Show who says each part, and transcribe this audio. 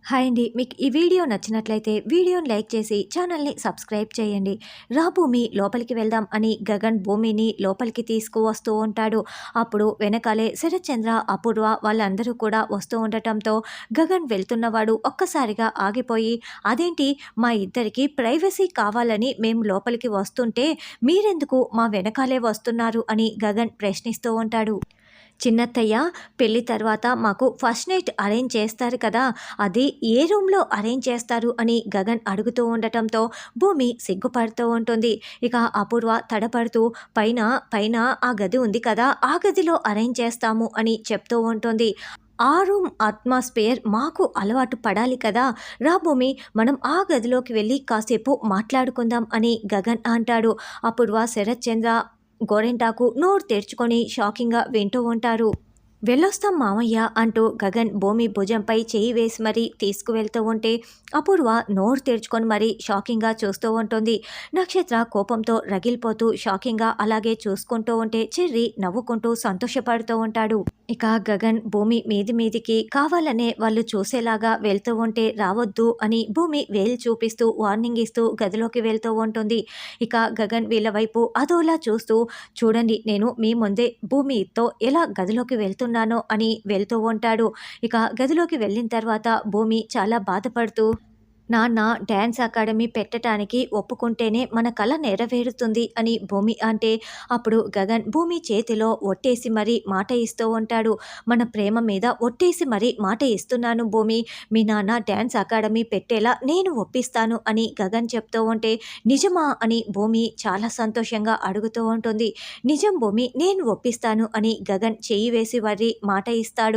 Speaker 1: Hi అండి. మీకు ఈ వీడియో నచ్చినట్లయితే వీడియోని లైక్ చేసి ఛానల్‌ని సబ్స్క్రైబ్ చేయండి. రా భూమి లోపలికి వెళ్దాం అని గగన్ భూమిని లోపలికి తీసుకువస్తూ ఉంటాడు. అప్పుడు వెనకాలే శరత్చంద్ర, అపూర్వ వాళ్ళందరూ కూడా వస్తూ ఉండటంతో గగన్ వెళ్తున్నవాడు ఒక్కసారిగా ఆగిపోయి, అదేంటి మా ఇద్దరికీ ప్రైవసీ కావాలని మేము లోపలికి వస్తుంటే మీరెందుకు మా వెనకాలే వస్తున్నారు అని గగన్ ప్రశ్నిస్తూ ఉంటాడు. చిన్నత్తయ్య, పెళ్లి తర్వాత మాకు ఫస్ట్ నైట్ అరేంజ్ చేస్తారు కదా, అది ఏ రూమ్లో అరేంజ్ చేస్తారు అని గగన్ అడుగుతూ ఉండటంతో భూమి సిగ్గుపడుతూ ఉంటుంది. ఇక అపూర్వ తడపడుతూ పైన పైన ఆ గది ఉంది కదా, ఆ గదిలో అరేంజ్ చేస్తాము అని చెప్తూ ఉంటుంది. ఆ రూమ్ అట్మాస్ఫియర్ మాకు అలవాటు పడాలి కదా, రా భూమి మనం ఆ గదిలోకి వెళ్ళి కాసేపు మాట్లాడుకుందాం అని గగన్ అంటాడు. అపూర్వ, శరత్చంద్ర, గోరెంటాకు నోరు తెరుచుకొని షాకింగ్గా వింటూ ఉంటారు. వెళ్ళొస్తాం మామయ్య అంటూ గగన్ భూమి భుజంపై చేయి వేసి మరీ తీసుకువెళ్తూ ఉంటే అపూర్వ నోరు తెరుచుకొని మరీ షాకింగ్గా చూస్తూ ఉంటుంది. నక్షత్ర కోపంతో రగిలిపోతూ షాకింగ్గా అలాగే చూసుకుంటూ ఉంటే చెర్రి నవ్వుకుంటూ సంతోషపడుతూ ఉంటాడు. ఇక గగన్ భూమి మీదికి కావాలనే వాళ్ళు చూసేలాగా వెళ్తూ ఉంటే రావద్దు అని భూమి వేలు చూపిస్తూ వార్నింగ్ ఇస్తూ గదిలోకి వెళ్తూ ఉంటుంది. ఇక గగన్ వీళ్ళ వైపు అదోలా చూస్తూ, చూడండి నేను మీ ముందే భూమితో ఎలా గదిలోకి వెళ్తున్నానో అని వెళ్తూ ఉంటాడు. ఇక గదిలోకి వెళ్ళిన తర్వాత భూమి చాలా బాధపడుతూ, నాన్న డ్యాన్స్ అకాడమీ పెట్టడానికి ఒప్పుకుంటేనే మన కల నెరవేరుతుంది అని భూమి అంటే అప్పుడు గగన్ భూమి చేతిలో ఒట్టేసి మరీ మాట ఇస్తూ ఉంటాడు. మన ప్రేమ మీద ఒట్టేసి మరీ మాట ఇస్తున్నాను భూమి, మీ నాన్న డ్యాన్స్ అకాడమీ పెట్టేలా నేను ఒప్పిస్తాను అని గగన్ చెప్తూ ఉంటే నిజమా అని భూమి చాలా సంతోషంగా అడుగుతూ ఉంటుంది. నిజం భూమి, నేను ఒప్పిస్తాను అని గగన్ చెయ్యి వేసి మరీ మాట ఇస్తాడు.